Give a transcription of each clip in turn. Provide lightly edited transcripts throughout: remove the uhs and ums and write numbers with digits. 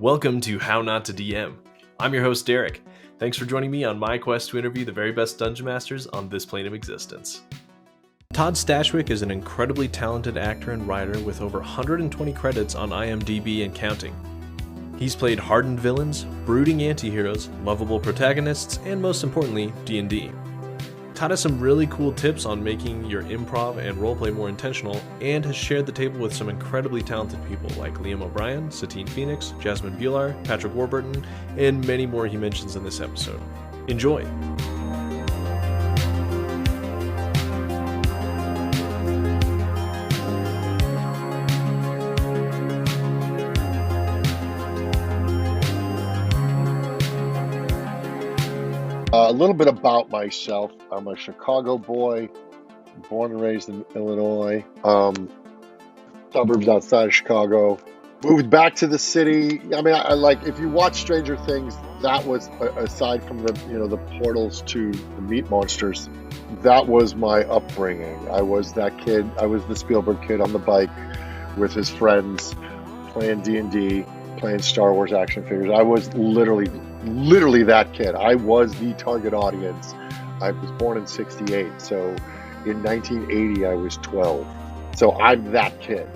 Welcome to How Not to DM. I'm your host, Derek. Thanks for joining me on my quest to interview the very best Dungeon Masters on this plane of existence. Todd Stashwick is an incredibly talented actor and writer with over 120 credits on IMDB and counting. He's played hardened villains, brooding anti-heroes, lovable protagonists, and most importantly, D&D. Todd has some really cool tips on making your improv and roleplay more intentional, and has shared the table with some incredibly talented people like Liam O'Brien, Satine Phoenix, Jasmine Bhullar, Patrick Warburton, and many more he mentions in this episode. Enjoy! A little bit about myself. I'm a Chicago boy, born and raised in Illinois, suburbs outside of Chicago. Moved back to the city. I mean, I like, if you watch Stranger Things, that was, aside from the portals to the meat monsters, that was my upbringing. I was that kid. I was the Spielberg kid on the bike with his friends playing D&D, playing Star Wars action figures. I was literally that kid. I was the target audience. I was born in 68, so in 1980 I was 12. So I'm that kid.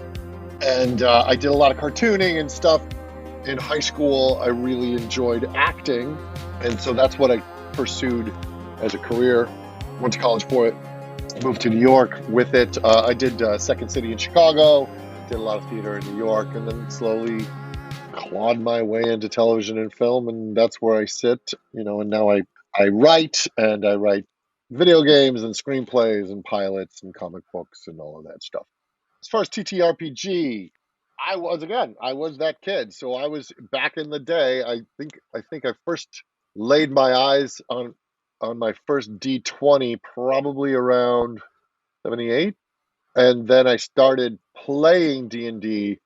And I did a lot of cartooning and stuff in high school. I really enjoyed acting, and so that's what I pursued as a career. Went to college for it, moved to New York with it. I did Second City in Chicago, did a lot of theater in New York, and then slowly clawed my way into television and film, and that's where I sit, and now I write, and I write video games and screenplays and pilots and comic books and all of that stuff. As far as TTRPG, I was that kid. So I was, back in the day, I think I first laid my eyes on my first D20 probably around 78, and then I started playing D&D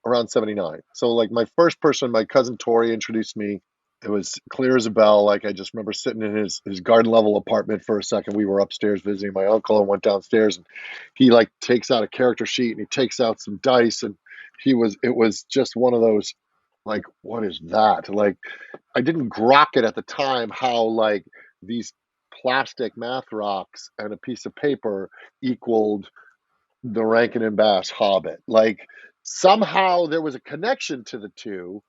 around 79. So like my first person, my cousin Tori introduced me. It was clear as a bell. Like I just remember sitting in his garden level apartment for a second. We were upstairs visiting my uncle and went downstairs, and he like takes out a character sheet and he takes out some dice, and it was just one of those, like, what is that? Like, I didn't grok it at the time how like these plastic math rocks and a piece of paper equaled the Rankin and Bass Hobbit. Like, somehow there was a connection to the two,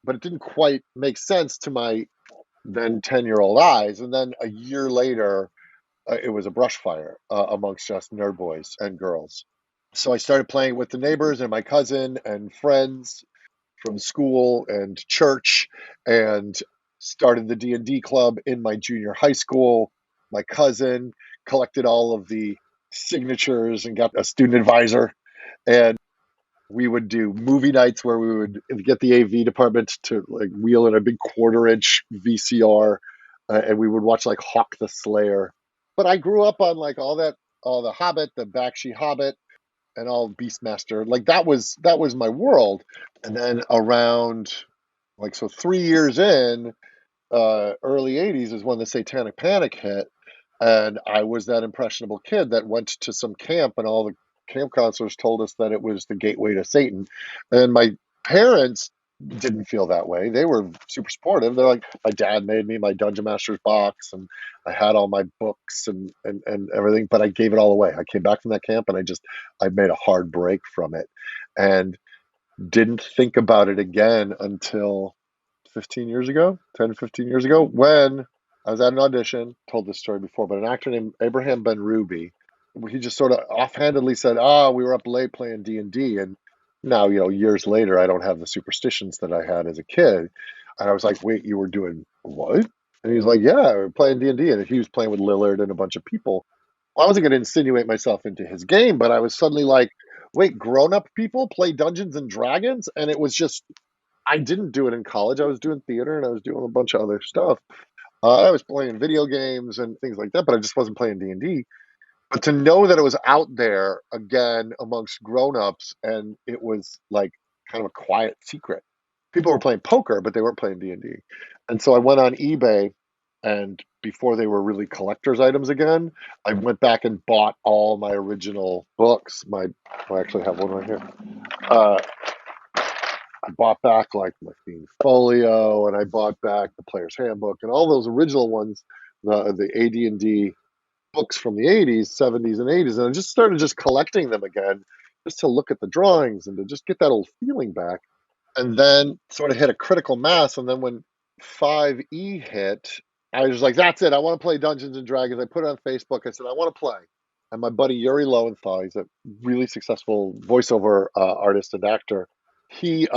but it didn't quite make sense to my then 10-year-old eyes. And then a year later, it was a brush fire amongst just nerd boys and girls. So I started playing with the neighbors and my cousin and friends from school and church, and started the D&D club in my junior high school. My cousin collected all of the signatures and got a student advisor, and we would do movie nights where we would get the AV department to like wheel in a big 1/4-inch VCR, and we would watch like Hawk the Slayer. But I grew up on like all the Hobbit, the Bakshi Hobbit, and all Beastmaster. Like that was my world. And then around 3 years in, early 80s is when the Satanic Panic hit, and I was that impressionable kid that went to some camp, and all the camp counselors told us that it was the gateway to Satan. And my parents didn't feel that way. They were super supportive. They're like, my dad made me my Dungeon Master's box, and I had all my books and everything, but I gave it all away. I came back from that camp, and I made a hard break from it, and didn't think about it again until 10 to 15 years ago, when I was at an audition. Told this story before, but an actor named Abraham Ben Ruby, he just sort of offhandedly said, we were up late playing D&D. And now, years later, I don't have the superstitions that I had as a kid. And I was like, wait, you were doing what? And he's like, yeah, we were playing D&D. And he was playing with Lillard and a bunch of people. Well, I wasn't going to insinuate myself into his game, but I was suddenly like, wait, grown-up people play Dungeons and Dragons? And it was just, I didn't do it in college. I was doing theater, and I was doing a bunch of other stuff. I was playing video games and things like that, but I just wasn't playing D&D. But to know that it was out there again amongst grown-ups, and it was like kind of a quiet secret. People were playing poker, but they weren't playing D&D. And so I went on eBay, and before they were really collector's items again, I went back and bought all my original books. I actually have one right here. I bought back like my Fiend Folio, and I bought back the Player's Handbook, and all those original ones, the AD&D books from the 80s, 70s, and 80s, and I just started just collecting them again, just to look at the drawings and to just get that old feeling back. And then sort of hit a critical mass, and then when 5E hit, I was like, that's it. I want to play Dungeons and Dragons. I put it on Facebook. I said, I want to play. And my buddy Yuri Lowenthal, he's a really successful voiceover artist and actor. He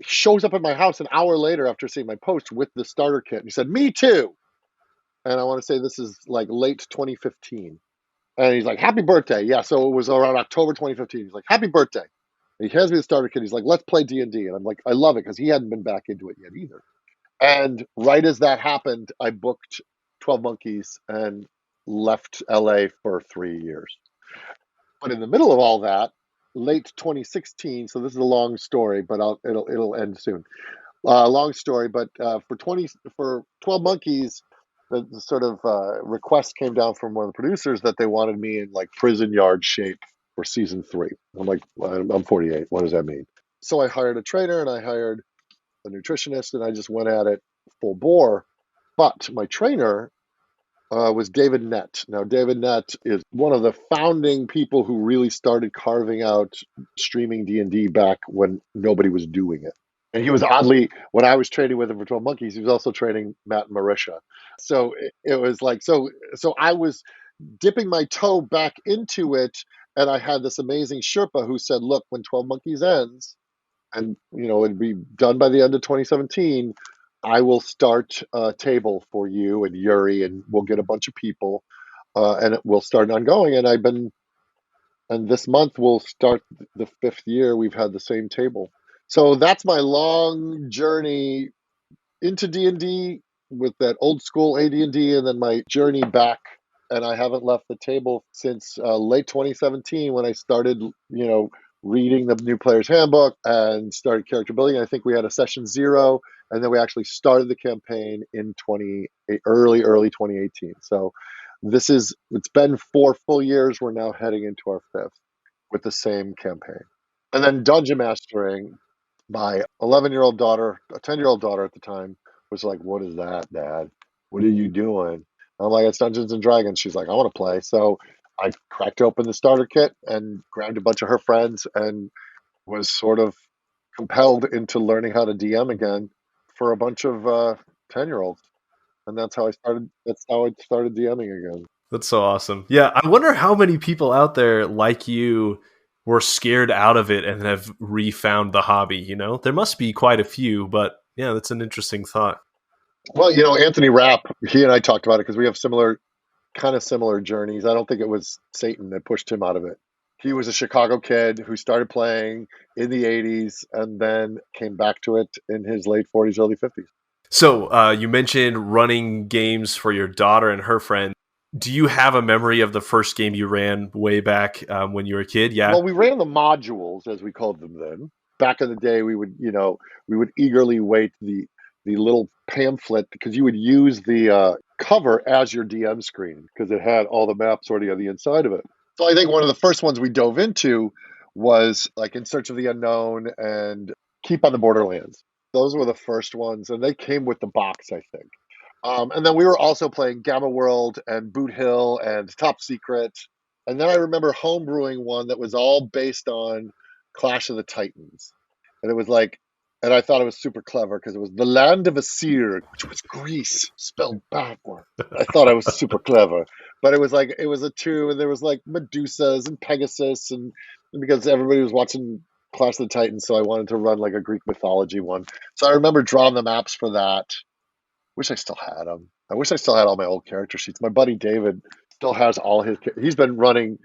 shows up at my house an hour later after seeing my post with the starter kit. And he said, me too. And I want to say this is like late 2015. And he's like, happy birthday. Yeah, so it was around October 2015. He's like, happy birthday. And he hands me the starter kit. He's like, let's play D&D. And I'm like, I love it, because he hadn't been back into it yet either. And right as that happened, I booked 12 Monkeys and left LA for 3 years. But in the middle of all that, late 2016, so this is a long story, but it'll end soon. Long story, but for 12 Monkeys, the sort of request came down from one of the producers that they wanted me in like prison yard shape for season 3. I'm like, I'm 48. What does that mean? So I hired a trainer and I hired a nutritionist, and I just went at it full bore. But my trainer was David Nett. Now, David Nett is one of the founding people who really started carving out streaming D&D back when nobody was doing it. And he was oddly, when I was training with him for 12 Monkeys, he was also training Matt and Marisha. So it was like, so I was dipping my toe back into it, and I had this amazing Sherpa who said, look, when 12 Monkeys ends, and it'd be done by the end of 2017, I will start a table for you and Yuri, and we'll get a bunch of people, and we'll start ongoing. And this month we'll start the 5th year we've had the same table. So that's my long journey into D&D with that old school AD&D, and then my journey back. And I haven't left the table since late 2017, when I started, reading the new player's handbook and started character building. I think we had a session 0, and then we actually started the campaign in early 2018. So it's been 4 full years. We're now heading into our 5th with the same campaign. And then dungeon mastering, my 11-year-old daughter, a 10-year-old daughter at the time, was like, what is that, Dad? What are you doing? I'm like, it's Dungeons and Dragons. She's like, I want to play. So I cracked open the starter kit and grabbed a bunch of her friends and was sort of compelled into learning how to DM again for a bunch of 10-year-olds. And that's how I started DMing again. That's so awesome. Yeah, I wonder how many people out there like you were scared out of it and have refound the hobby, There must be quite a few, but yeah, that's an interesting thought. Well, Anthony Rapp, he and I talked about it because we have similar journeys. I don't think it was Satan that pushed him out of it. He was a Chicago kid who started playing in the 80s and then came back to it in his late 40s, early 50s. So you mentioned running games for your daughter and her friend. Do you have a memory of the first game you ran way back when you were a kid? Yeah. Well, we ran the modules, as we called them then. Back in the day, we would eagerly wait the little pamphlet, because you would use the cover as your DM screen, because it had all the maps already on the inside of it. So I think one of the first ones we dove into was like In Search of the Unknown and Keep on the Borderlands. Those were the first ones, and they came with the box, I think. And then we were also playing Gamma World and Boot Hill and Top Secret. And then I remember homebrewing one that was all based on Clash of the Titans. And it was like, and I thought it was super clever because it was the land of Asir, which was Greece spelled backward. I thought I was super clever. But it was a 2, and there was like Medusas and Pegasus, and because everybody was watching Clash of the Titans, so I wanted to run like a Greek mythology one. So I remember drawing the maps for that. Wish I still had them. I wish I still had all my old character sheets. My buddy David still has all his. He's been running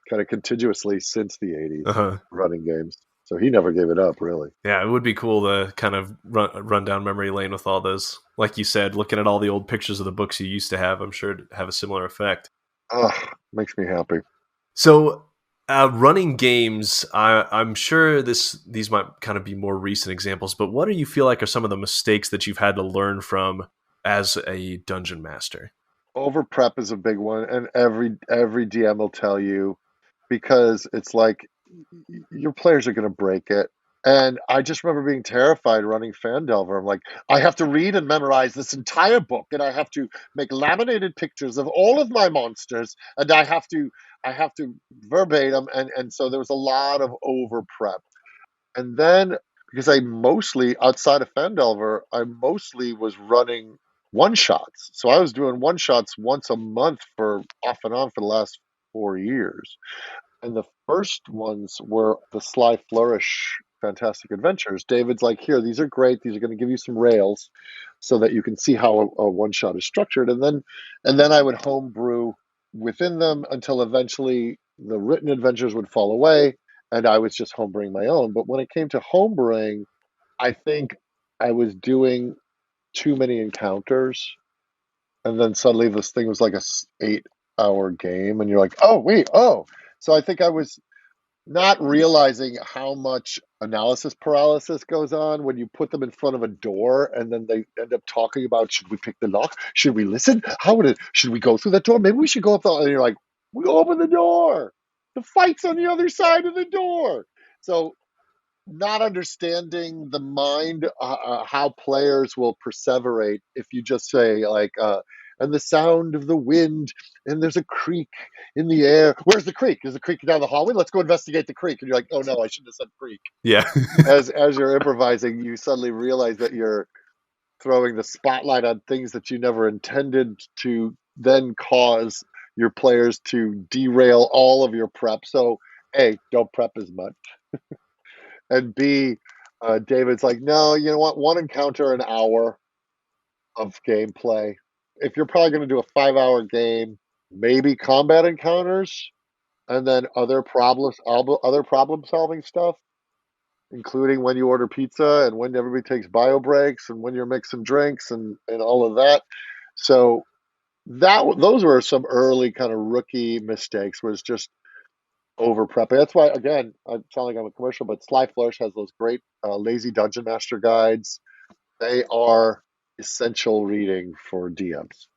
kind of contiguously since the 80s, running games. So he never gave it up, really. Yeah, it would be cool to kind of run down memory lane with all those. Like you said, looking at all the old pictures of the books you used to have, I'm sure it'd have a similar effect. Makes me happy. So running games, I'm sure these might kind of be more recent examples, but what do you feel like are some of the mistakes that you've had to learn from as a dungeon master? Over prep is a big one, and every DM will tell you, because it's like your players are going to break it. And I just remember being terrified running Fandelver. I'm like, I have to read and memorize this entire book, and I have to make laminated pictures of all of my monsters, and I have to verbatim, and so there was a lot of over prep. And then because I mostly outside of Fandelver, I mostly was running one shots. So I was doing one shots once a month for off and on for the last 4 years. And the first ones were the Sly Flourish Fantastic Adventures. David's like, here, these are great. These are going to give you some rails so that you can see how a one shot is structured. And then I would homebrew within them until eventually the written adventures would fall away and I was just homebrewing my own. But when it came to homebrewing, I think I was doing too many encounters. And then suddenly this thing was like a 8 hour game and you're like, oh, wait, oh. So I think I was not realizing how much analysis paralysis goes on when you put them in front of a door and then they end up talking about, should we pick the lock? Should we listen? How would it, should we go through that door? Maybe we should go up the, and you're like, we open the door. The fight's on the other side of the door. So not understanding the mind, how players will perseverate if you just say like, and the sound of the wind, and there's a creek in the air. Where's the creek? Is the creek down the hallway? Let's go investigate the creek. And you're like, oh no, I shouldn't have said creek. Yeah. As you're improvising, you suddenly realize that you're throwing the spotlight on things that you never intended to then cause your players to derail all of your prep. So A, don't prep as much. And B, David's like, no, you know what? One encounter an hour of gameplay. If you're probably going to do a 5 hour game, maybe combat encounters, and then other problem solving stuff, including when you order pizza and when everybody takes bio breaks and when you're mixing drinks and all of that. So those were some early kind of rookie mistakes. Was just over prepping. That's why, again, I sound like I'm a commercial, but Sly Flourish has those great lazy dungeon master guides. They are essential reading for DMs.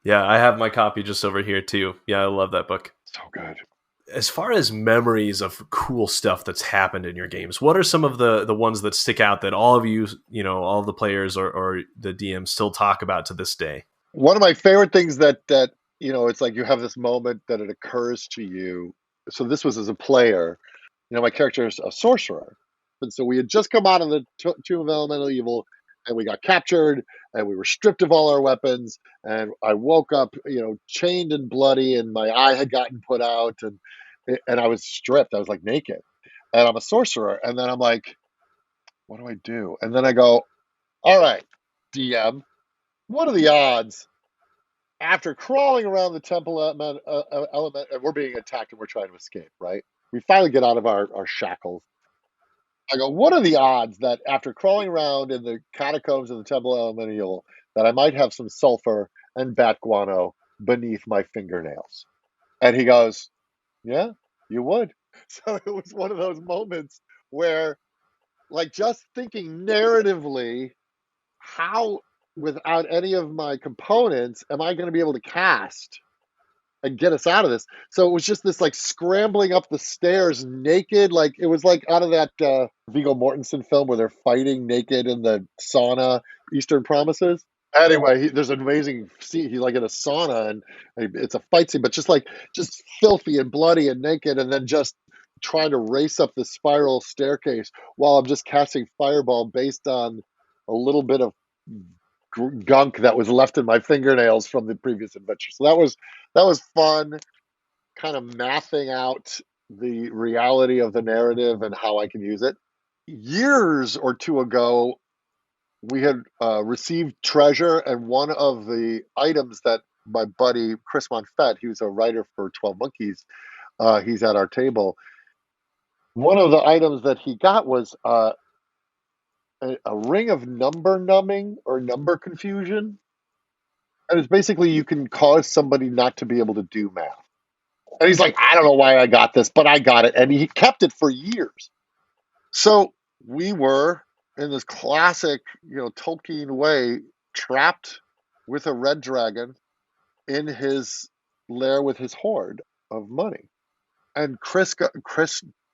Yeah, I have my copy just over here too. Yeah, I love that book. So good. As far as memories of cool stuff that's happened in your games, what are some of the ones that stick out that all of you, all of the players or the DM still talk about to this day? One of my favorite things that it's like you have this moment that it occurs to you. So this was as a player. My character is a sorcerer. And so we had just come out of the Tomb of Elemental Evil and we got captured and we were stripped of all our weapons. And I woke up, chained and bloody and my eye had gotten put out and I was stripped. I was like naked and I'm a sorcerer. And then I'm like, what do I do? And then I go, all right, DM, what are the odds after crawling around the temple element and we're being attacked and we're trying to escape, right? We finally get out of our shackles. I go, what are the odds that after crawling around in the catacombs of the Temple Elemental that I might have some sulfur and bat guano beneath my fingernails? And he goes, yeah, you would. So it was one of those moments where, like, just thinking narratively, how, without any of my components, am I going to be able to cast and get us out of this? So it was just this like scrambling up the stairs naked, like it was like out of that Viggo Mortensen film where they're fighting naked in the sauna, Eastern Promises. Anyway, there's an amazing scene. He's like in a sauna and it's a fight scene, but just filthy and bloody and naked, and then just trying to race up the spiral staircase while I'm just casting fireball based on a little bit of gunk that was left in my fingernails from the previous adventure. So that was fun, kind of mathing out the reality of the narrative and how I can use it. Years or two ago, we had received treasure, and one of the items that my buddy Chris Monfett, he was a writer for 12 Monkeys, he's at our table. One of the items that he got was a ring of number numbing or number confusion. And it's basically you can cause somebody not to be able to do math. And he's like, I don't know why I got this, but I got it. And he kept it for years. So we were in this classic, Tolkien way, trapped with a red dragon in his lair with his hoard of money. And Chris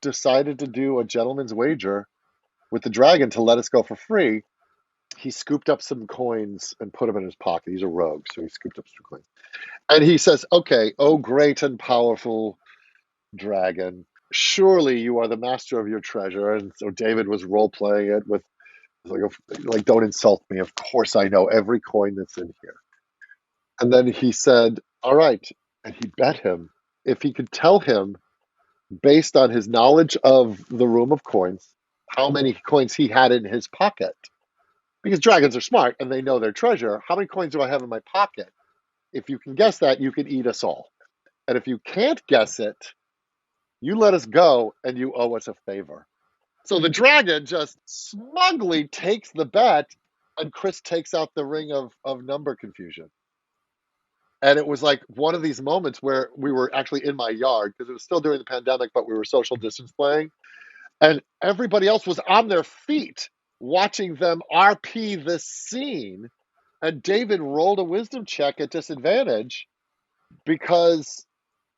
decided to do a gentleman's wager with the dragon to let us go for free, he scooped up some coins and put them in his pocket. He's a rogue, so he scooped up some coins. And he says, okay, oh great and powerful dragon, surely you are the master of your treasure. And so David was role-playing it with, like, don't insult me. Of course I know every coin that's in here. And then he said, all right. And he bet him if he could tell him, based on his knowledge of the room of coins, how many coins he had in his pocket. Because dragons are smart and they know their treasure. How many coins do I have in my pocket? If you can guess that, you can eat us all. And if you can't guess it, you let us go and you owe us a favor. So the dragon just smugly takes the bet, and Chris takes out the ring of number confusion. And it was like one of these moments where we were actually in my yard, because it was still during the pandemic, but we were social distance playing. And everybody else was on their feet watching them RP this scene. And David rolled a wisdom check at disadvantage because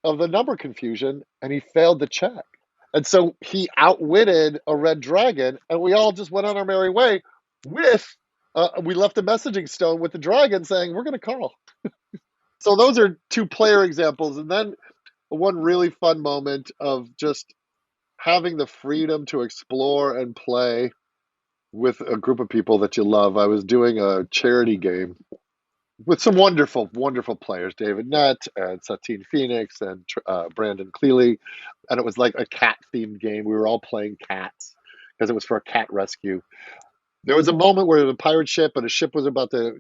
of the number confusion, and he failed the check. And so he outwitted a red dragon, and we all just went on our merry way with, we left a messaging stone with the dragon saying, we're going to call. So those are two player examples. And then one really fun moment of just having the freedom to explore and play with a group of people that you love. I was doing a charity game with some wonderful, wonderful players, David Nett and Satine Phoenix and Brandon Cleely. And it was like a cat-themed game. We were all playing cats because it was for a cat rescue. There was a moment where the pirate ship and a ship was about to,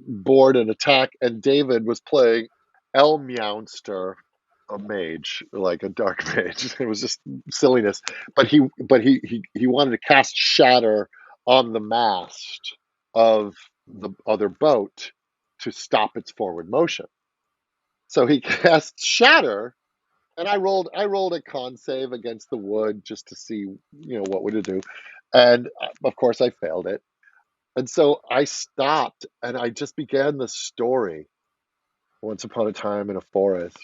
board and attack, and David was playing Elmeounster, a mage, like a dark mage. It was just silliness. But he wanted to cast Shatter on the mast of the other boat to stop its forward motion. So he cast Shatter, and I rolled a con save against the wood just to see, what would it do. And of course I failed it. And so I stopped and I just began the story. Once upon a time in a forest,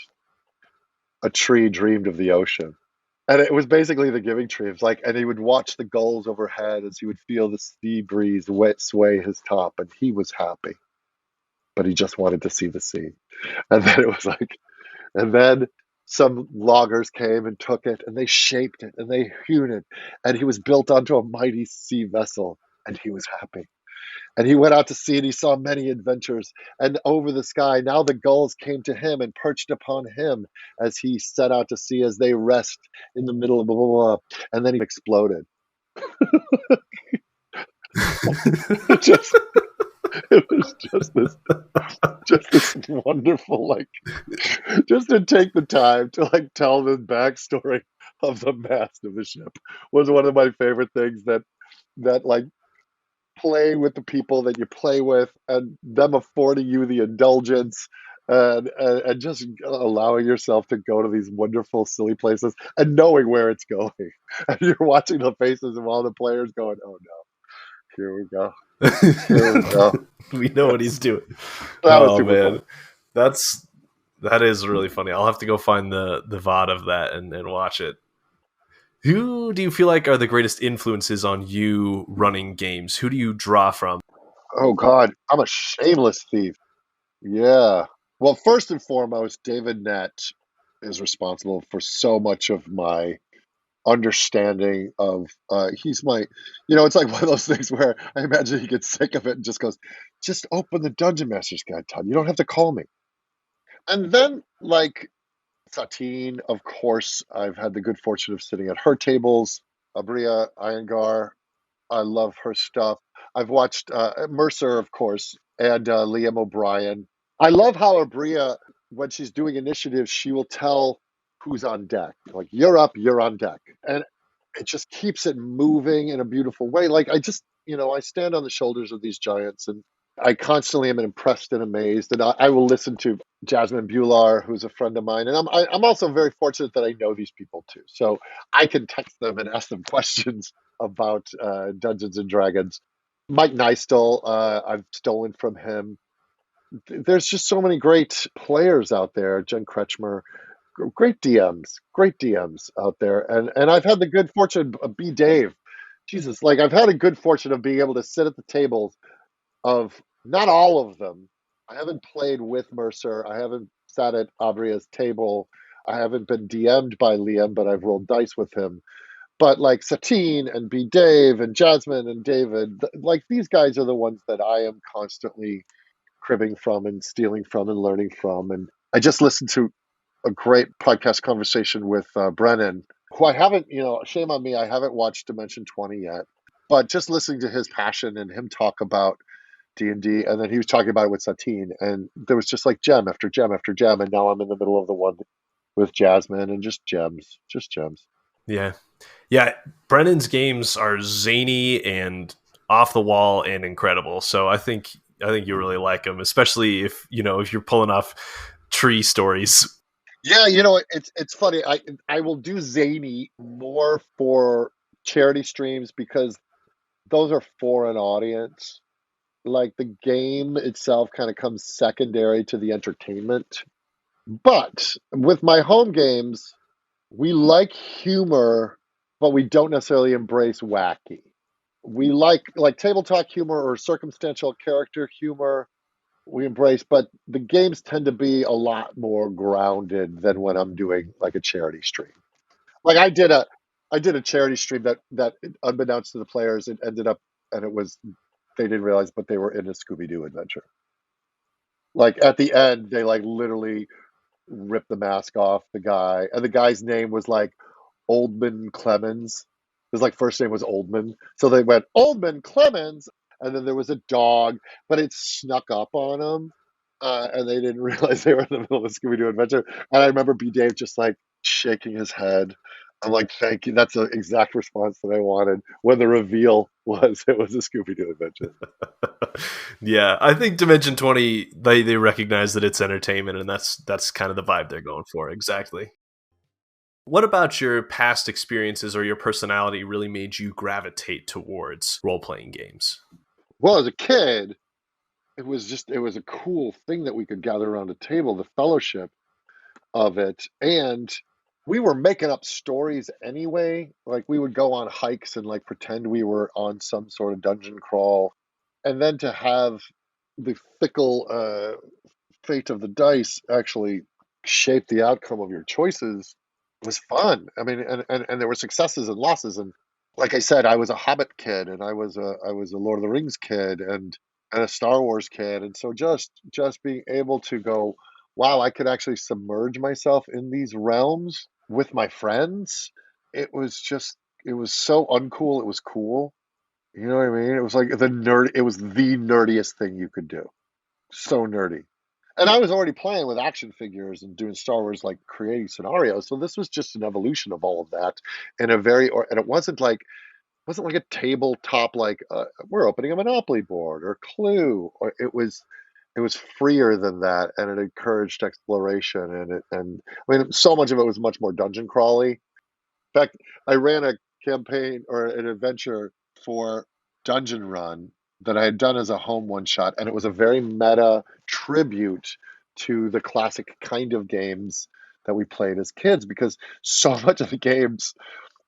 a tree dreamed of the ocean. And it was basically the Giving Tree. It was like, and he would watch the gulls overhead as he would feel the sea breeze sway his top, and he was happy. But he just wanted to see the sea. And then it was like, and then some loggers came and took it, and they shaped it, and they hewn it, and he was built onto a mighty sea vessel, and he was happy. And he went out to sea, and he saw many adventures. And over the sky, now the gulls came to him and perched upon him as he set out to sea, as they rest in the middle of blah, blah, blah. And then he exploded. It was just this wonderful, just to take the time to tell the backstory of the mast of the ship was one of my favorite things, that play with the people that you play with and them affording you the indulgence and just allowing yourself to go to these wonderful, silly places and knowing where it's going. And you're watching the faces of all the players going, oh no, here we go. Here we go. We know what he's doing. That was super fun. That is really funny. I'll have to go find the VOD of that and watch it. Who do you feel like are the greatest influences on you running games? Who do you draw from? Oh, God. I'm a shameless thief. Yeah. Well, first and foremost, David Nett is responsible for so much of my understanding of, he's my, it's like one of those things where I imagine he gets sick of it and just goes, just open the Dungeon Master's Guide, Todd. You don't have to call me. And then, Satine, of course, I've had the good fortune of sitting at her tables. Abria Iyengar, I love her stuff. I've watched Mercer, of course, and Liam O'Brien. I love how Abria, when she's doing initiatives, she will tell who's on deck. Like, you're up, you're on deck. And it just keeps it moving in a beautiful way. I stand on the shoulders of these giants, and I constantly am impressed and amazed. And I will listen to Jasmine Bhullar, who's a friend of mine. And I'm also very fortunate that I know these people too. So I can text them and ask them questions about Dungeons and Dragons. Mike Neistel, I've stolen from him. There's just so many great players out there. Jen Kretschmer, great DMs out there. And I've had the good fortune of B. Dave Jesus, like I've had a good fortune of being able to sit at the tables of not all of them. I haven't played with Mercer. I haven't sat at Abria's table. I haven't been DM'd by Liam, but I've rolled dice with him. But like Satine and B. Dave and Jasmine and David, like these guys are the ones that I am constantly cribbing from and stealing from and learning from. And I just listened to a great podcast conversation with Brennan, who I haven't, shame on me, I haven't watched Dimension 20 yet. But just listening to his passion and him talk about D&D, and then he was talking about it with Satine, and there was just like gem after gem after gem, and now I'm in the middle of the one with Jasmine, and just gems, just gems. Yeah. Yeah. Brennan's games are zany and off the wall and incredible. So I think you really like them, especially if you're pulling off tree stories. Yeah, it's funny. I will do zany more for charity streams because those are for an audience. Like the game itself kind of comes secondary to the entertainment. But with my home games, we like humor, but we don't necessarily embrace wacky. We like table talk humor or circumstantial character humor we embrace, but the games tend to be a lot more grounded than when I'm doing like a charity stream. Like I did a charity stream that unbeknownst to the players, it ended up, and it was, they didn't realize, but they were in a Scooby-Doo adventure. Like at the end, they like literally ripped the mask off the guy, and the guy's name was like Oldman Clemens. His like first name was Oldman, so they went Oldman Clemens, and then there was a dog, but it snuck up on them, and they didn't realize they were in the middle of a Scooby Doo adventure. And I remember B. Dave just like shaking his head. I'm like, thank you. That's the exact response that I wanted when the reveal was it was a Scooby Doo adventure. Yeah, I think Dimension 20 they recognize that it's entertainment, and that's kind of the vibe they're going for. Exactly. What about your past experiences or your personality really made you gravitate towards role-playing games? Well, as a kid, it was a cool thing that we could gather around a table, the fellowship of it. And we were making up stories anyway. Like we would go on hikes and like pretend we were on some sort of dungeon crawl. And then to have the fickle fate of the dice actually shape the outcome of your choices was fun. I mean, and there were successes and losses. And like I said, I was a Hobbit kid, and I was a Lord of the Rings kid, and a Star Wars kid. And so just being able to go, wow, I could actually submerge myself in these realms with my friends. It was so uncool. It was cool. You know what I mean? It was like it was the nerdiest thing you could do. So nerdy. And I was already playing with action figures and doing Star Wars, like creating scenarios. So this was just an evolution of all of that, and and it wasn't like a tabletop like we're opening a Monopoly board or Clue, or it was freer than that, and it encouraged exploration, and I mean so much of it was much more dungeon crawly. In fact, I ran a campaign or an adventure for Dungeon Run that I had done as a home one shot, and it was a very meta tribute to the classic kind of games that we played as kids, because so much of the games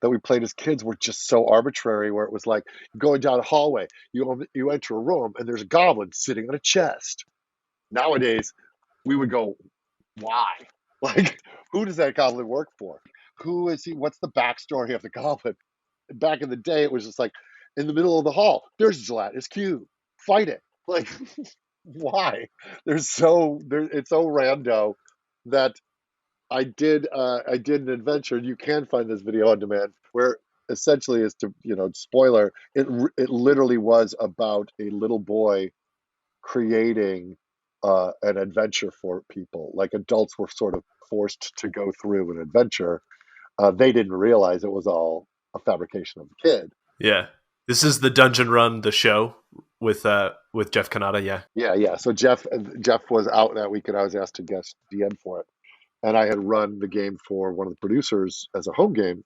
that we played as kids were just so arbitrary, where it was like going down a hallway, you enter a room and there's a goblin sitting on a chest. Nowadays, we would go, why? Like, who does that goblin work for? Who is he? What's the backstory of the goblin? Back in the day, it was just like in the middle of the hall, there's a gelatinous cube. Fight it. Like, why? It's so rando that I did an adventure, and you can find this video on demand, where essentially is to, spoiler, it literally was about a little boy creating an adventure for people. Like adults were sort of forced to go through an adventure. They didn't realize it was all a fabrication of the kid. Yeah. This is the Dungeon Run, the show with Jeff Kanata, yeah. Yeah. So Jeff was out that week, and I was asked to guest DM for it. And I had run the game for one of the producers as a home game.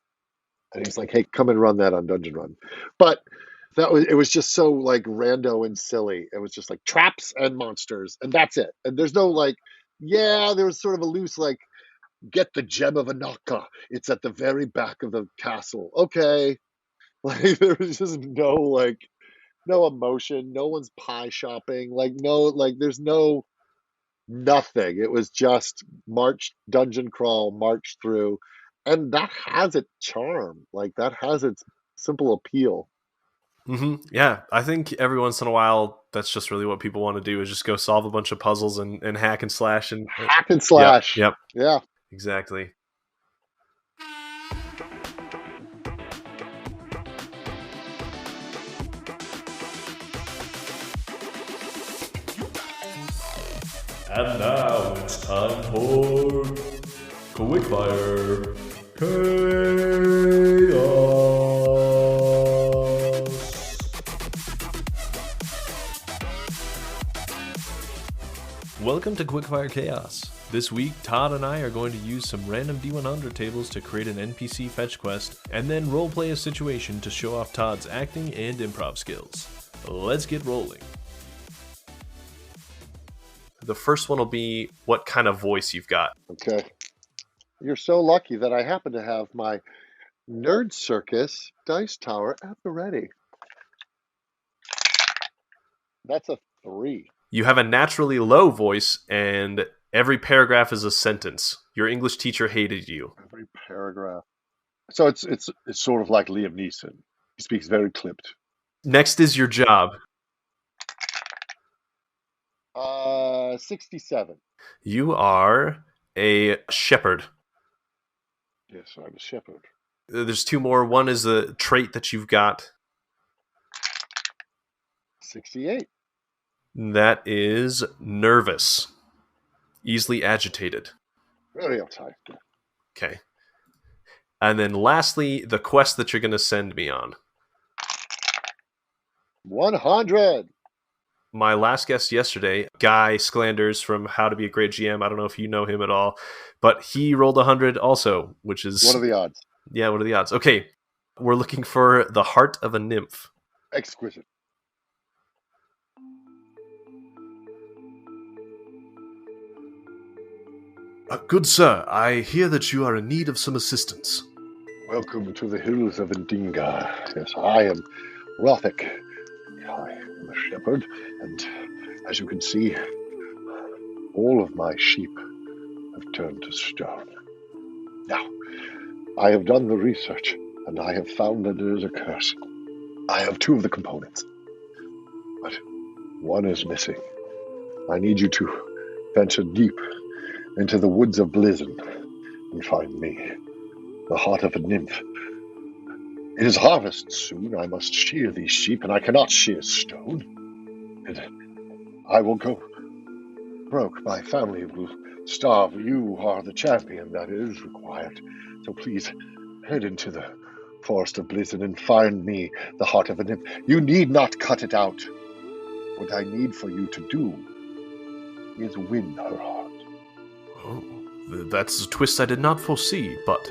And he's like, hey, come and run that on Dungeon Run. But it was just so like rando and silly. It was just like traps and monsters, and that's it. And there's no like, there was sort of a loose like, get the gem of Anaka. It's at the very back of the castle. Okay. Like there was just no emotion. No one's pie shopping. There's no nothing. It was just dungeon crawl, march through, and that has its charm. Like that has its simple appeal. Yeah, I think every once in a while, that's just really what people want to do is just go solve a bunch of puzzles and hack and slash and Hack and slash. Yep. Yeah. Exactly. And now it's time for Quickfire Chaos. Welcome to Quickfire Chaos. This week, Todd and I are going to use some random D100 tables to create an NPC fetch quest, and then roleplay a situation to show off Todd's acting and improv skills. Let's get rolling. The first one will be what kind of voice you've got. Okay. You're so lucky that I happen to have my Nerd Circus dice tower at the ready. That's a 3. You have a naturally low voice, and every paragraph is a sentence. Your English teacher hated you. Every paragraph. So it's sort of like Liam Neeson. He speaks very clipped. Next is your job. 67. You are a shepherd. Yes, I'm a shepherd. There's 2 more. One is a trait that you've got. 68. That is nervous. Easily agitated. Very uptight. Okay. And then lastly, the quest that you're going to send me on. 100. My last guest yesterday, Guy Sklanders from How to Be a Great GM. I don't know if you know him at all, but he rolled 100 also, which is... What are the odds? Yeah, what are the odds? Okay, we're looking for the heart of a nymph. Exquisite. Good sir, I hear that you are in need of some assistance. Welcome to the hills of Indinga. Yes, I am Rothic. I am a shepherd, and as you can see, all of my sheep have turned to stone. Now, I have done the research, and I have found that it is a curse. I have 2 of the components, but one is missing. I need you to venture deep into the woods of Blizzard and find me, the heart of a nymph. It is harvest soon. I must shear these sheep, and I cannot shear stone. And I will go broke. My family will starve. You are the champion that is required. So please, head into the forest of Blizzard and find me the heart of a nymph. You need not cut it out. What I need for you to do is win her heart. Oh, that's a twist I did not foresee, but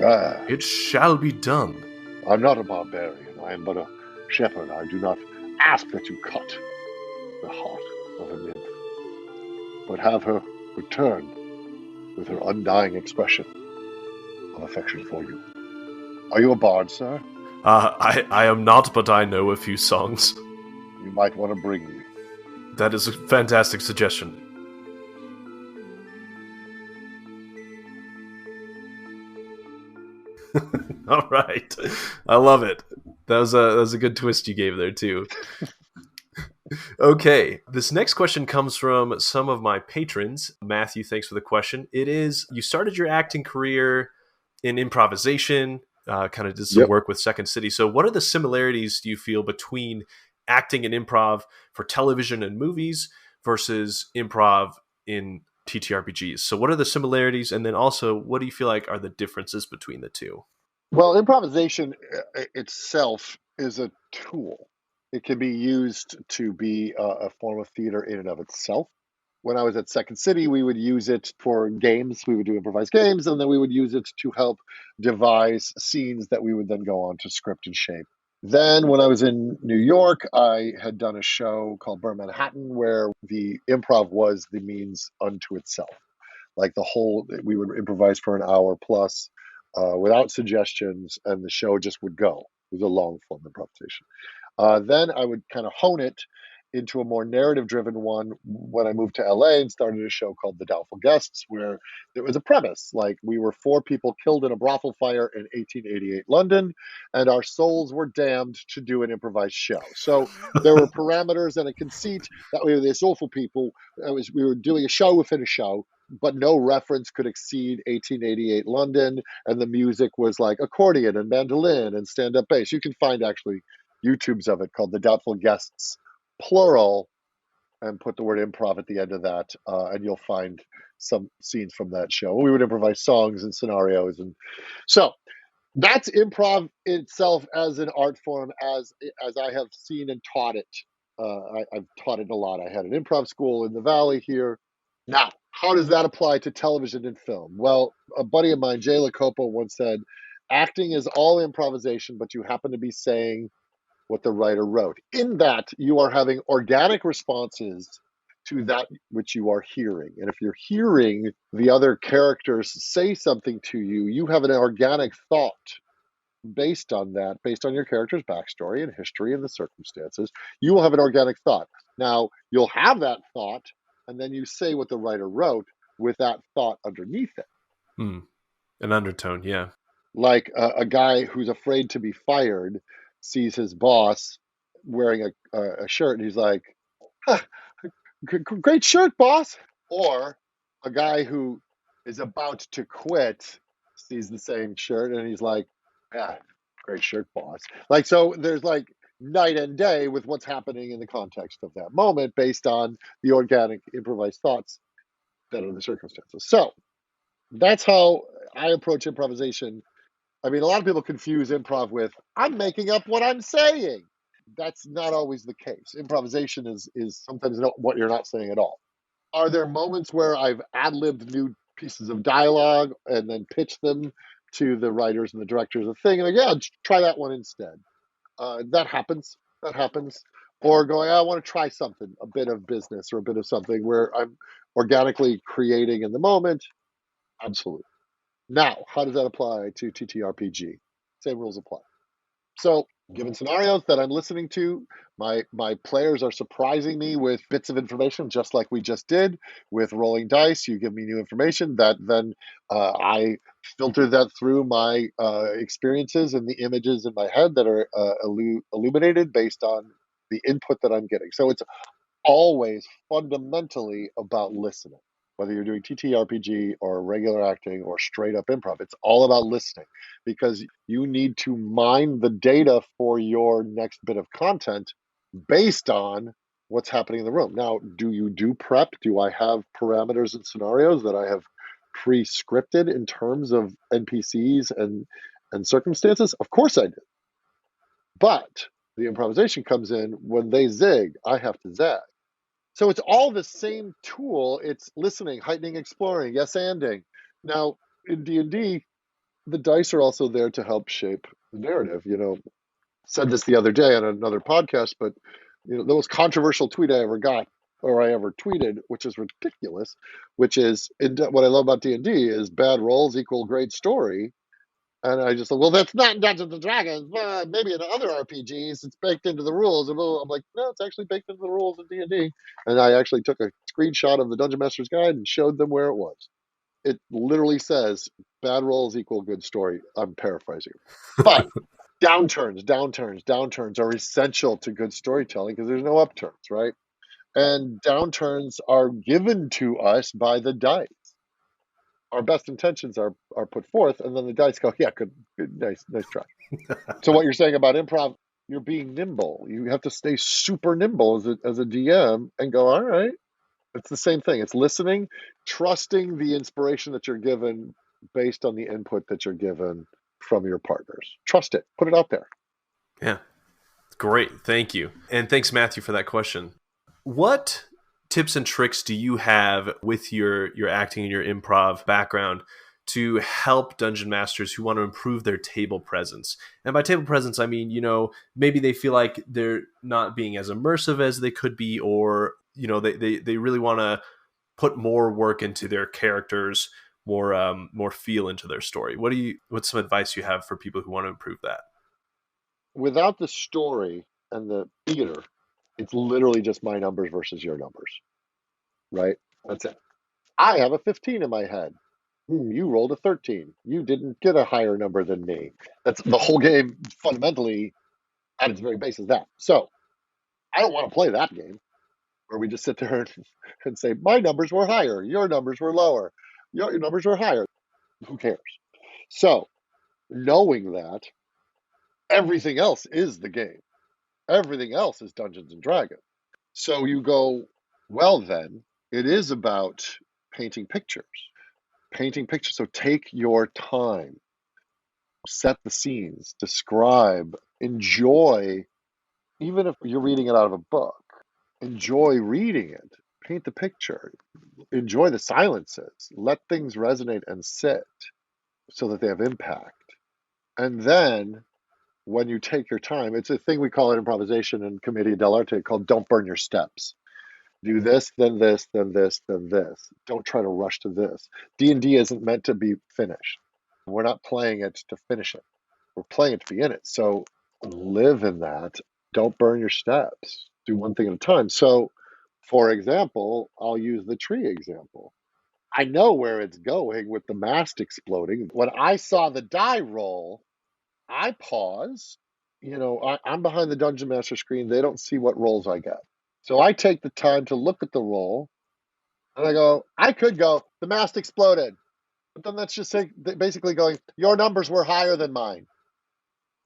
it shall be done. I'm not a barbarian. I am but a shepherd. I do not ask that you cut the heart of a nymph, but have her return with her undying expression of affection for you. Are you a bard, sir? I am not, but I know a few songs. You might want to bring me. That is a fantastic suggestion. All right, I love it. That was a good twist you gave there too. Okay, this next question comes from some of my patrons. Matthew, thanks for the question. It is, you started your acting career in improvisation, kind of did some work with Second City. So what are the similarities do you feel between acting and improv for television and movies versus improv in TTRPGs? So what are the similarities? And then also, what do you feel like are the differences between the two? Well, improvisation itself is a tool. It can be used to be a form of theater in and of itself. When I was at Second City, we would use it for games. We would do improvised games, and then we would use it to help devise scenes that we would then go on to script and shape. Then when I was in New York, I had done a show called Burn Manhattan, where the improv was the means unto itself. Like we would improvise for an hour plus without suggestions, and the show just would go. was a long form improvisation. Then I would kind of hone it into a more narrative driven one when I moved to LA and started a show called The Doubtful Guests, where there was a premise like we were 4 people killed in a brothel fire in 1888 London, and our souls were damned to do an improvised show. So there were parameters and a conceit that we were these awful people. We were doing a show within a show, but no reference could exceed 1888 London, and the music was like accordion and mandolin and stand-up bass. You can find actually YouTubes of it called The Doubtful Guests, plural, and put the word improv at the end of that, and you'll find some scenes from that show. We would improvise songs and scenarios, and so that's improv itself as an art form, as I have seen and taught it. I've taught it a lot. I had an improv school in the Valley here. Now, how does that apply to television and film? Well, a buddy of mine, Jay Lacopo, once said, acting is all improvisation, but you happen to be saying what the writer wrote. In that, you are having organic responses to that which you are hearing. And if you're hearing the other characters say something to you, you have an organic thought based on that, based on your character's backstory and history and the circumstances. You will have an organic thought. Now, you'll have that thought, and then you say what the writer wrote with that thought underneath it. An undertone, yeah. Like a guy who's afraid to be fired sees his boss wearing a shirt, and he's like, huh, great shirt, boss. Or a guy who is about to quit sees the same shirt, and he's like, yeah, great shirt, boss. Like, so there's like night and day with what's happening in the context of that moment based on the organic improvised thoughts that are the circumstances. So that's how I approach improvisation. I mean, a lot of people confuse improv with, I'm making up what I'm saying. That's not always the case. Improvisation is sometimes not what you're not saying at all. Are there moments where I've ad-libbed new pieces of dialogue and then pitched them to the writers and the directors of the thing? And like, yeah, try that one instead. That happens. Or going, I want to try something, a bit of business or a bit of something where I'm organically creating in the moment. Absolutely. Now, how does that apply to TTRPG? Same rules apply. So, given scenarios that I'm listening to, my players are surprising me with bits of information, just like we just did with rolling dice. You give me new information that then I filter that through my experiences and the images in my head that are illuminated based on the input that I'm getting. So it's always fundamentally about listening. Whether you're doing TTRPG or regular acting or straight up improv, it's all about listening, because you need to mine the data for your next bit of content based on what's happening in the room. Now, do you do prep? Do I have parameters and scenarios that I have pre-scripted in terms of NPCs and circumstances? Of course I do. But the improvisation comes in when they zig, I have to zag. So it's all the same tool. It's listening, heightening, exploring, yes-anding. Now, in D&D, the dice are also there to help shape the narrative. You know, said this the other day on another podcast, but you know, the most controversial tweet I ever got or I ever tweeted, which is ridiculous, which is what I love about D&D is bad rolls equal great story. And I just said, well, that's not Dungeons and Dragons. Maybe in other RPGs, it's baked into the rules. And I'm like, no, it's actually baked into the rules in D&D. And I actually took a screenshot of the Dungeon Master's Guide and showed them where it was. It literally says bad rolls equal good story. I'm paraphrasing. But downturns are essential to good storytelling because there's no upturns, right? And downturns are given to us by the dice. Our best intentions are put forth, and then the dice go, yeah, good, nice try. So what you're saying about improv, you're being nimble. You have to stay super nimble as a DM and go, all right. It's the same thing. It's listening, trusting the inspiration that you're given based on the input that you're given from your partners. Trust it. Put it out there. Yeah. Great. Thank you. And thanks, Matthew, for that question. What tips and tricks do you have with your acting and your improv background to help dungeon masters who want to improve their table presence? And by table presence, I mean, you know, maybe they feel like they're not being as immersive as they could be, or, you know, they really want to put more work into their characters, more feel into their story. What's some advice you have for people who want to improve that? without the story and the theater, it's literally just my numbers versus your numbers, right? That's it. I have a 15 in my head. You rolled a 13. You didn't get a higher number than me. That's the whole game fundamentally at its very base is that. So I don't want to play that game where we just sit there and say, my numbers were higher, your numbers were lower, your numbers were higher. Who cares? So knowing that, everything else is the game. Everything else is Dungeons and Dragons. So you go, well, then it is about painting pictures. Painting pictures. So take your time, set the scenes, describe, enjoy, even if you're reading it out of a book, enjoy reading it, paint the picture, enjoy the silences, let things resonate and sit so that they have impact. And then when you take your time, it's a thing we call it improvisation and commedia dell'arte called don't burn your steps. Do this, then this, then this, then this. Don't try to rush to this. D&D isn't meant to be finished. We're not playing it to finish it. We're playing it to be in it. So live in that. Don't burn your steps. Do one thing at a time. So, for example, I'll use the tree example. I know where it's going with the mast exploding. When I saw the die roll, I pause. I'm behind the Dungeon Master screen. They don't see what rolls I get. So I take the time to look at the roll and I go, I could go, the mast exploded. But then that's just say, basically going, your numbers were higher than mine.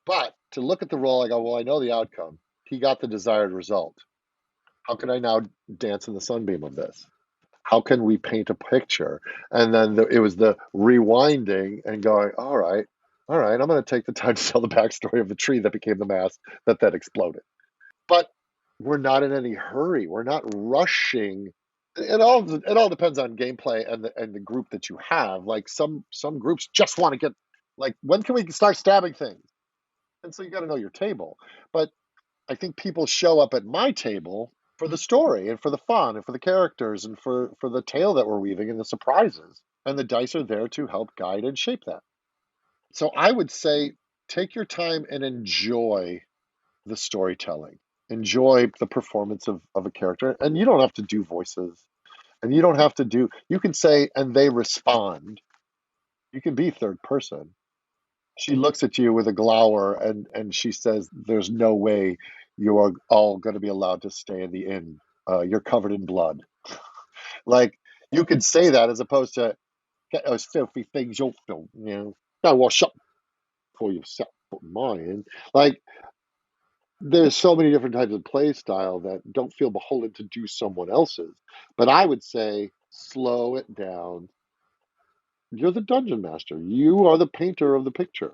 But to look at the roll, I go, well, I know the outcome. He got the desired result. How can I now dance in the sunbeam of this? How can we paint a picture? And then it was the rewinding and going, all right, I'm going to take the time to tell the backstory of the tree that became the mast that exploded. But we're not in any hurry. We're not rushing. It all depends on gameplay and the group that you have. Like some groups just want to get, like, when can we start stabbing things? And so you got to know your table. But I think people show up at my table for the story and for the fun and for the characters and for the tale that we're weaving and the surprises. And the dice are there to help guide and shape that. So I would say take your time and enjoy the storytelling. Enjoy the performance of a character. And you don't have to do voices. And you don't have to do, you can say, and they respond. You can be third person. She looks at you with a glower and she says, there's no way you are all going to be allowed to stay in the inn. You're covered in blood. Like, you could say that as opposed to, get those filthy things off, go wash up before you set foot in my inn. Like, there's so many different types of play style that don't feel beholden to do someone else's. But I would say, slow it down. You're the dungeon master. You are the painter of the picture.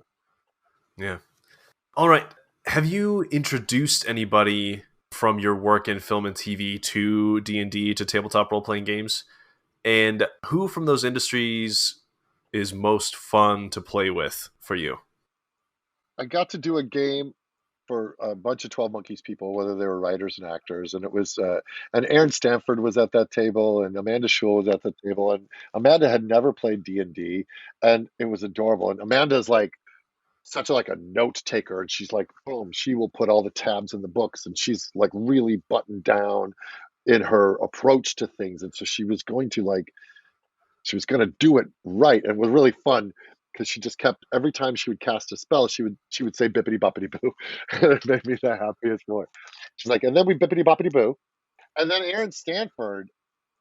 Yeah. All right. Have you introduced anybody from your work in film and TV to D&D, to tabletop role-playing games? And who from those industries is most fun to play with for you? I got to do a game for a bunch of 12 Monkeys people, whether they were writers and actors, and it was and Aaron Stanford was at that table, and Amanda Schul was at the table, and Amanda had never played D&D, and it was adorable. And Amanda's like such a note taker, and she's like, boom, she will put all the tabs in the books, and she's like really buttoned down in her approach to things, and so she was going to do it right, and it was really fun because she just kept, every time she would cast a spell, she would say bippity boppity boo. And it made me the happiest boy. She's like, and then we bippity boppity boo. And then Aaron Stanford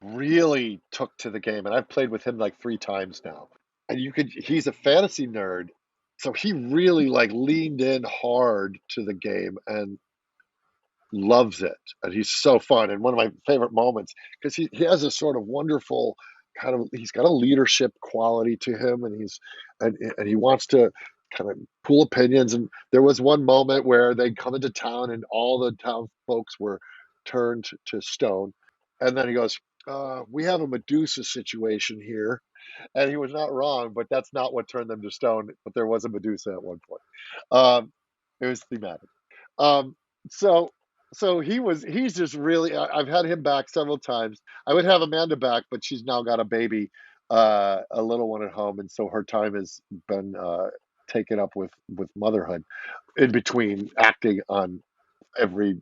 really took to the game, and I've played with him like 3 times now. And he's a fantasy nerd, so he really like leaned in hard to the game and loves it, and he's so fun. And one of my favorite moments, because he has this sort of wonderful kind of, he's got a leadership quality to him, and he wants to kind of pool opinions. And there was one moment where they come into town and all the town folks were turned to stone, and then he goes, we have a Medusa situation here. And he was not wrong, but that's not what turned them to stone. But there was a Medusa at one point. It was thematic. Um, so he's just really, I've had him back several times. I would have Amanda back, but she's now got a baby, a little one at home, and so her time has been taken up with motherhood in between acting on every,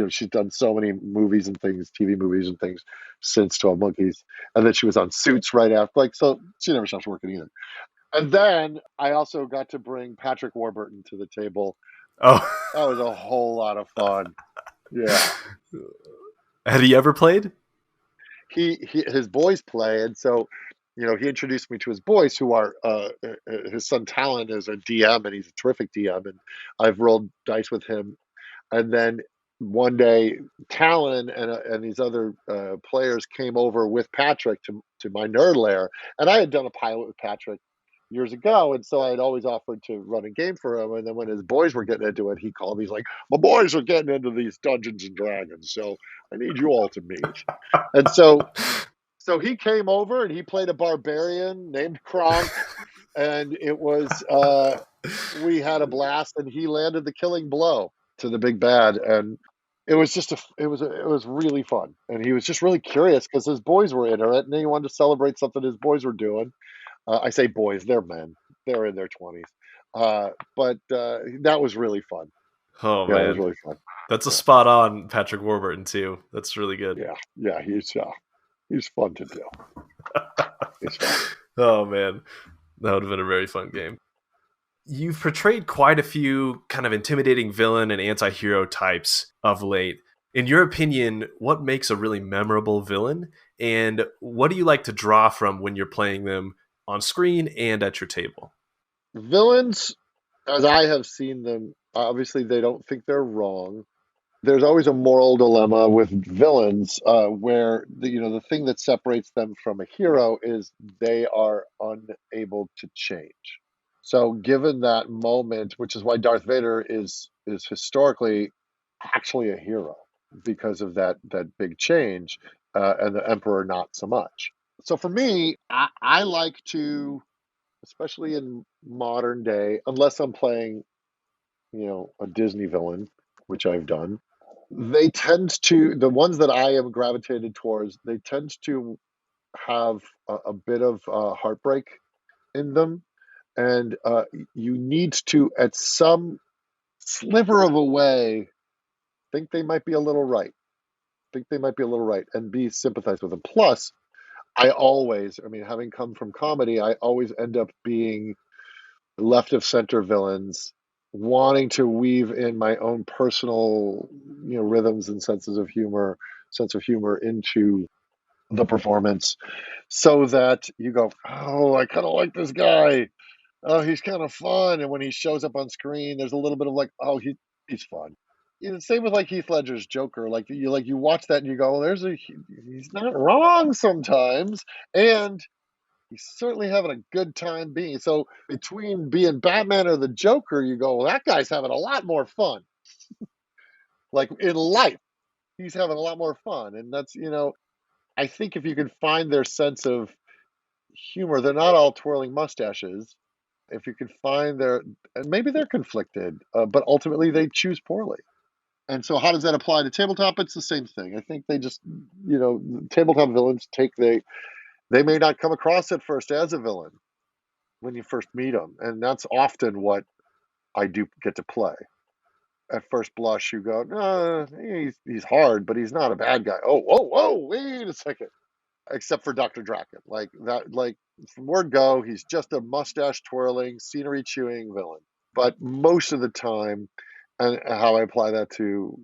she's done so many movies and things, TV movies and things since 12 Monkeys. And then she was on Suits right after. Like, so she never stops working either. And then I also got to bring Patrick Warburton to the table. Oh, that was a whole lot of fun. Yeah. Had he ever played? His boys play, and so he introduced me to his boys, who are his son Talon is a DM, and he's a terrific DM, and I've rolled dice with him. And then one day, Talon and these other players came over with Patrick to my nerd lair, and I had done a pilot with Patrick years ago, and so I had always offered to run a game for him. And then when his boys were getting into it, he called me. He's like, "My boys are getting into these Dungeons and Dragons, so I need you all to meet." And so he came over and he played a barbarian named Kronk, and it was we had a blast, and he landed the killing blow to the big bad, and it was just it was really fun, and he was just really curious because his boys were into it, and he wanted to celebrate something his boys were doing. I say boys, they're men, they're in their 20s, but that was really fun. Oh yeah, man, it was really fun. That's a spot on Patrick Warburton too. That's really good. Yeah, he's fun to do. He's fun. Oh man, that would have been a very fun game. You've portrayed quite a few kind of intimidating villain and anti-hero types of late. In your opinion, what makes a really memorable villain, and what do you like to draw from when you're playing them on screen and at your table? Villains, as I have seen them, obviously they don't think they're wrong. There's always a moral dilemma with villains where the thing that separates them from a hero is they are unable to change. So given that moment, which is why Darth Vader is historically actually a hero because of that big change, and the Emperor not so much. So for me, I like to, especially in modern day, unless I'm playing, a Disney villain, which I've done, the ones that I am gravitated towards, they tend to have a bit of heartbreak in them. And you need to, at some sliver of a way, think they might be a little right. And be sympathized with them. Plus, having come from comedy, I always end up being left of center villains, wanting to weave in my own personal, rhythms and sense of humor into the performance, so that you go, "Oh, I kind of like this guy. Oh, he's kind of fun." And when he shows up on screen, there's a little bit of like, "Oh, he's fun." Same with like Heath Ledger's Joker. Like you watch that and you go, he's not wrong sometimes, and he's certainly having a good time being. So between being Batman or the Joker, you go, well, that guy's having a lot more fun. Like in life, he's having a lot more fun. And that's, I think if you can find their sense of humor, they're not all twirling mustaches. If you can find and maybe they're conflicted, but ultimately they choose poorly. And so how does that apply to tabletop? It's the same thing. I think they just, tabletop villains they may not come across at first as a villain when you first meet them. And that's often what I do get to play. At first blush, you go, no, he's hard, but he's not a bad guy. Oh, whoa, wait a second. Except for Dr. Draken. Like from word go, he's just a mustache twirling, scenery chewing villain. But most of the time, and how I apply that to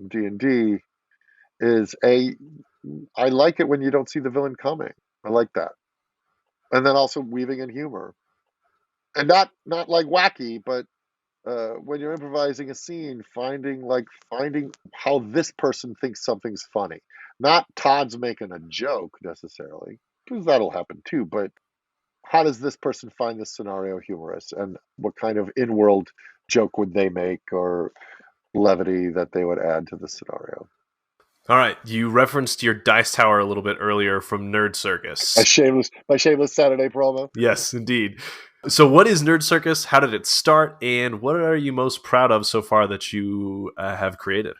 D&D is I like it when you don't see the villain coming. I like that. And then also weaving in humor. And not like wacky, but when you're improvising a scene, finding how this person thinks something's funny. Not Todd's making a joke necessarily, because that'll happen too, but how does this person find this scenario humorous, and what kind of in-world joke would they make or levity that they would add to the scenario? All right, you referenced your dice tower a little bit earlier from Nerd Circus. My shameless Saturday promo. Yes, indeed. So what is Nerd Circus? How did it start? And what are you most proud of so far that you have created?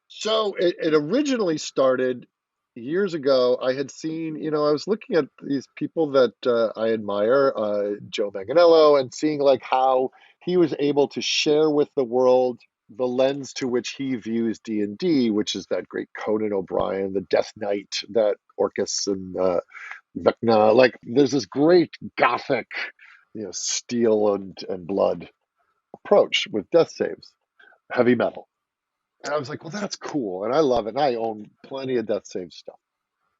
So it originally started years ago, I had seen, I was looking at these people that I admire, Joe Manganiello, and seeing like how he was able to share with the world the lens to which he views D&D, which is that great Conan O'Brien, the Death Knight, that Orcus and Vecna. Like, there's this great gothic, steel and blood approach with death saves, heavy metal. And I was like, well, that's cool. And I love it. And I own plenty of death save stuff.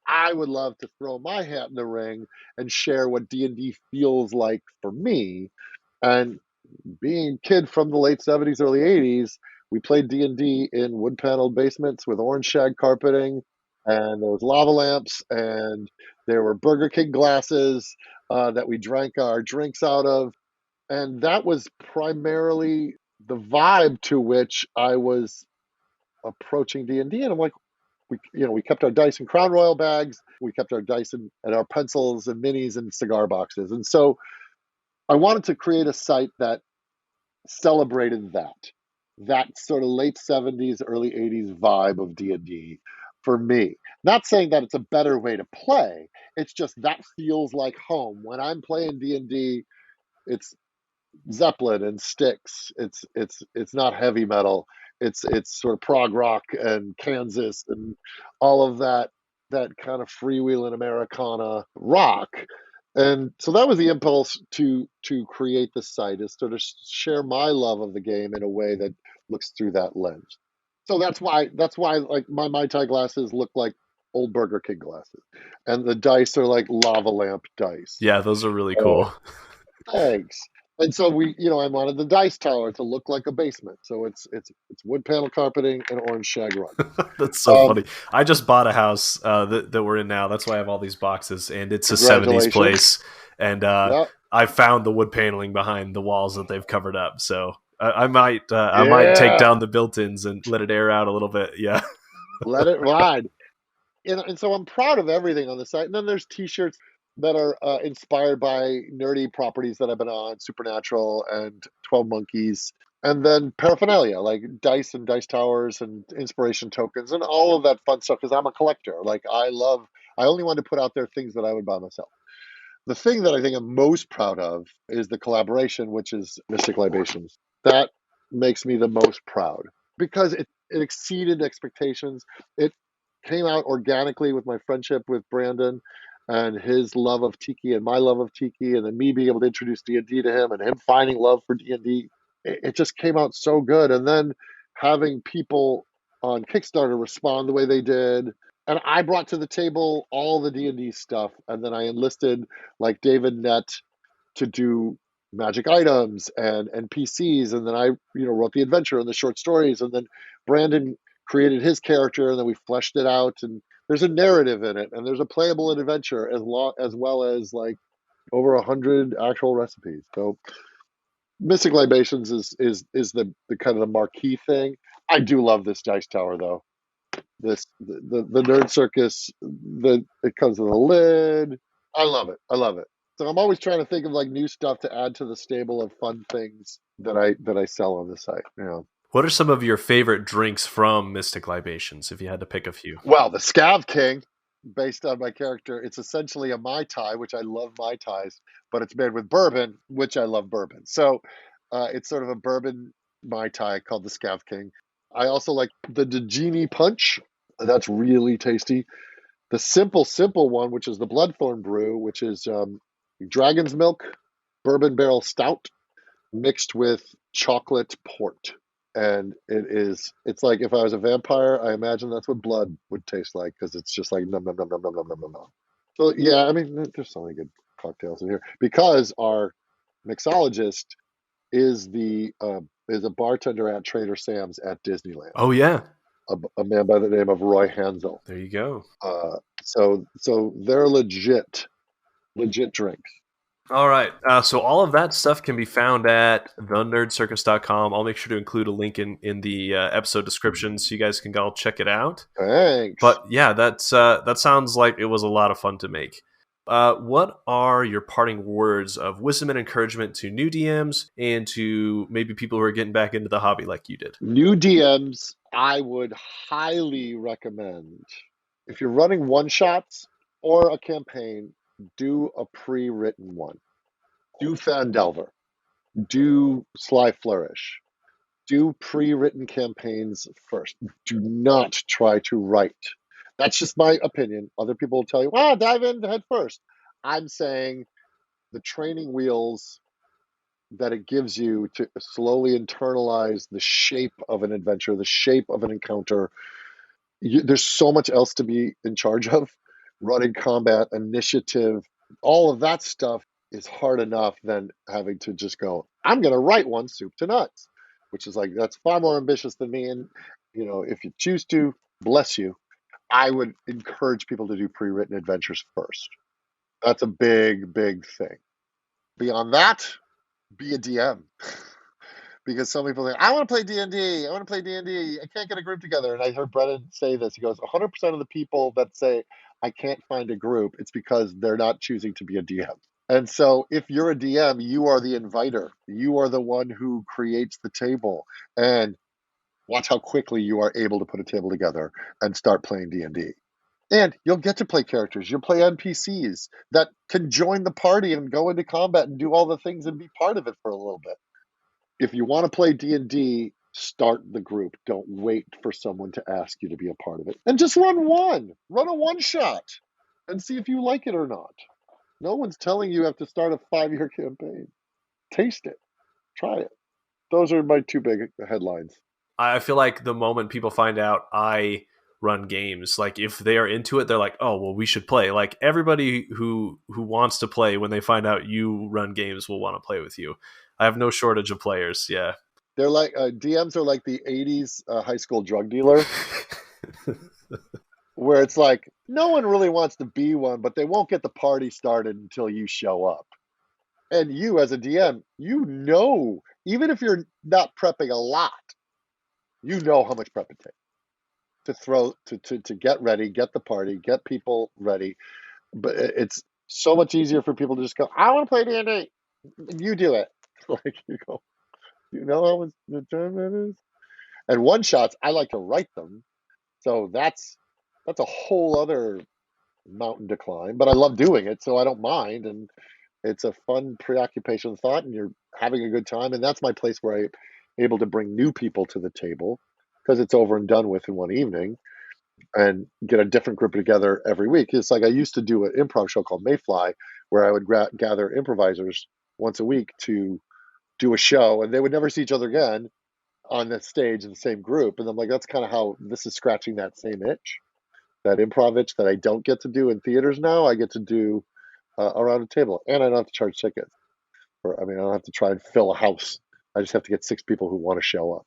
I would love to throw my hat in the ring and share what D&D feels like for me. And being a kid from the late 70s, early 80s, we played D&D in wood paneled basements with orange shag carpeting, and there was lava lamps, and there were Burger King glasses that we drank our drinks out of. And that was primarily the vibe to which I was approaching D&D. And I'm like, we kept our dice in Crown Royal bags. We kept our dice and our pencils and minis and cigar boxes. And so I wanted to create a site that celebrated that sort of late 70s, early 80s vibe of D&D for me. Not saying that it's a better way to play. It's just that feels like home. When I'm playing D&D, it's Zeppelin and Styx. It's not heavy metal. It's sort of prog rock and Kansas and all of that kind of freewheeling Americana rock. And so that was the impulse to create the site, is sort of share my love of the game in a way that looks through that lens. So that's why like my Mai Tai glasses look like old Burger King glasses, and the dice are like lava lamp dice. Yeah, those are really cool. Thanks. And so I wanted the dice tower to look like a basement. So it's wood panel carpeting and orange shag rug. That's so funny. I just bought a house that we're in now. That's why I have all these boxes, and it's a 70s place. And Yep. I found the wood paneling behind the walls that they've covered up. So I might take down the built-ins and let it air out a little bit. Yeah. Let it ride. And so I'm proud of everything on the site. And then there's T-shirts that are inspired by nerdy properties that I've been on, Supernatural and 12 Monkeys, and then paraphernalia like dice and dice towers and inspiration tokens and all of that fun stuff, because I'm a collector. Like, I only want to put out there things that I would buy myself. The thing that I think I'm most proud of is the collaboration, which is Mystic Libations. That makes me the most proud because it exceeded expectations. It came out organically with my friendship with Brandon and his love of Tiki and my love of Tiki, and then me being able to introduce D&D to him and him finding love for D&D. It just came out so good. And then having people on Kickstarter respond the way they did. And I brought to the table all the D&D stuff, and then I enlisted like David Nett to do magic items and NPCs, and then I wrote the adventure and the short stories, and then Brandon created his character, and then we fleshed it out, and there's a narrative in it, and there's a playable adventure as well as like over 100 actual recipes. So Mystic Libations is the kind of the marquee thing. I do love this dice tower though. The Nerd Circus, it comes with a lid. I love it. So I'm always trying to think of like new stuff to add to the stable of fun things that I sell on the site. What are some of your favorite drinks from Mystic Libations, if you had to pick a few? Well, the Scav King, based on my character, it's essentially a Mai Tai, which I love Mai Tais, but it's made with bourbon, which I love bourbon. So it's sort of a bourbon Mai Tai called the Scav King. I also like the Degini Punch. That's really tasty. The simple one, which is the Bloodthorn Brew, which is dragon's milk, bourbon barrel stout, mixed with chocolate port. And it's like if I was a vampire, I imagine that's what blood would taste like, because it's just like nom nom nom nom nom nom nom nom nom. So yeah, I mean, there's so many good cocktails in here because our mixologist is a bartender at Trader Sam's at Disneyland. Oh yeah, a man by the name of Roy Hansel. There you go. So they're legit drinks. All right. So all of that stuff can be found at theNerdCircus.com. I'll make sure to include a link in the episode description so you guys can all check it out. Thanks. But yeah, that sounds like it was a lot of fun to make. What are your parting words of wisdom and encouragement to new DMs and to maybe people who are getting back into the hobby like you did? New DMs, I would highly recommend If you're running one-shots or a campaign, do a pre-written one. Do Fandelver. Do Sly Flourish. Do pre-written campaigns first. Do not try to write. That's just my opinion. Other people will tell you, dive in head first. I'm saying the training wheels that it gives you to slowly internalize the shape of an adventure, the shape of an encounter. There's so much else to be in charge of. Running combat, initiative, all of that stuff is hard enough than having to just go, I'm going to write one soup to nuts, which is like, that's far more ambitious than me. And, if you choose to, bless you. I would encourage people to do pre-written adventures first. That's a big, big thing. Beyond that, be a DM. Because some people say, I want to play DandD. I want to play DandD. I can't get a group together. And I heard Brennan say this. He goes, 100% of the people that say, I can't find a group, it's because they're not choosing to be a DM. And so if you're a DM, you are the inviter. You are the one who creates the table. And watch how quickly you are able to put a table together and start playing DandD. And you'll get to play characters. You'll play NPCs that can join the party and go into combat and do all the things and be part of it for a little bit. If you want to play D&D, start the group. Don't wait for someone to ask you to be a part of it. And just run one. Run a one-shot and see if you like it or not. No one's telling you have to start a 5-year campaign. Taste it. Try it. Those are my 2 big headlines. I feel like the moment people find out I run games, like if they are into it, they're like, oh, well, we should play. Like everybody who wants to play, when they find out you run games, will want to play with you. I have no shortage of players. Yeah. They're like, DMs are like the 80s high school drug dealer, where it's like, no one really wants to be one, but they won't get the party started until you show up. And you, as a DM, even if you're not prepping a lot, you know how much prep it takes to get ready, get the party, get people ready. But it's so much easier for people to just go, I want to play D&D. You do it. Like, you go, you know how much time that is? And one-shots, I like to write them. So that's a whole other mountain to climb. But I love doing it, so I don't mind. And it's a fun preoccupation thought, and you're having a good time. And that's my place where I'm able to bring new people to the table, because it's over and done with in one evening, and get a different group together every week. It's like I used to do an improv show called Mayfly, where I would gather improvisers once a week to do a show, and they would never see each other again on the stage in the same group. And I'm like, that's kind of how this is scratching that same itch, that improv itch that I don't get to do in theaters now. I get to do around a table, and I don't have to charge tickets. I don't have to try and fill a house. I just have to get 6 people who want to show up.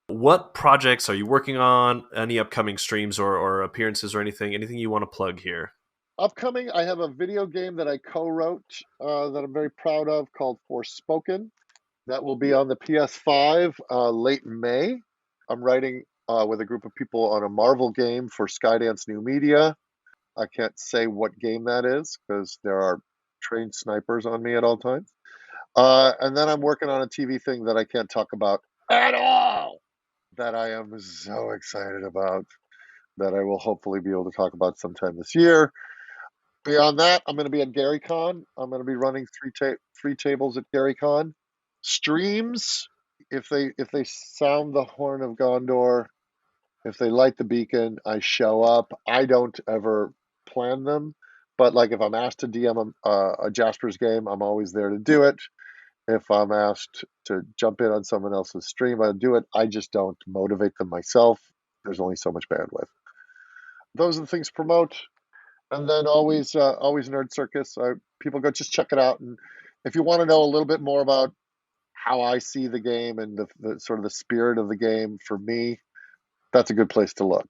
What projects are you working on? Any upcoming streams or appearances or anything? Anything you want to plug here? Upcoming, I have a video game that I co-wrote that I'm very proud of called Forspoken. That will be on the PS5 late May. I'm writing with a group of people on a Marvel game for Skydance New Media. I can't say what game that is because there are trained snipers on me at all times. And then I'm working on a TV thing that I can't talk about at all, that I am so excited about, that I will hopefully be able to talk about sometime this year. Beyond that, I'm going to be at GaryCon. I'm going to be running 3 tables at GaryCon. Streams, if they sound the horn of Gondor, if they light the beacon, I show up. I don't ever plan them, but like if I'm asked to DM a Jasper's game, I'm always there to do it. If I'm asked to jump in on someone else's stream, I do it. I just don't motivate them myself. There's only so much bandwidth. Those are the things to promote. And then always Nerd Circus. People go just check it out. And if you want to know a little bit more about how I see the game and the sort of the spirit of the game for me, that's a good place to look.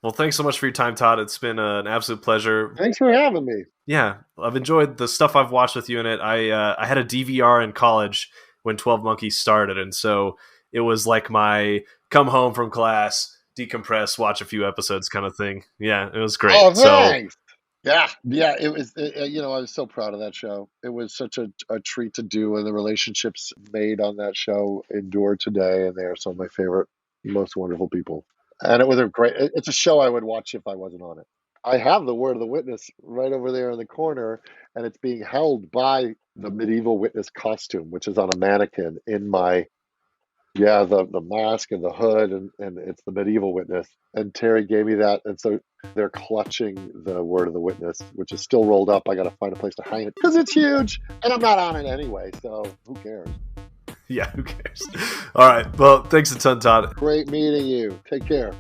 Well, thanks so much for your time, Todd. It's been an absolute pleasure. Thanks for having me. Yeah, I've enjoyed the stuff I've watched with you in it. I had a DVR in college when 12 Monkeys started, and so it was like my come home from class, decompress, watch a few episodes kind of thing. Yeah, it was great. Oh, thanks. Yeah, it was. I was so proud of that show. It was such a treat to do, and the relationships made on that show endure today, and they are some of my favorite, most wonderful people. And it was a great. It's a show I would watch if I wasn't on it. I have the Word of the Witness right over there in the corner, and it's being held by the medieval witness costume, which is on a mannequin in my. Yeah, the mask and the hood, and it's the medieval witness. And Terry gave me that, and so they're clutching the Word of the Witness, which is still rolled up. I got to find a place to hang it because it's huge, and I'm not on it anyway, so who cares? Yeah, who cares? All right. Well, thanks a ton, Todd. Great meeting you. Take care.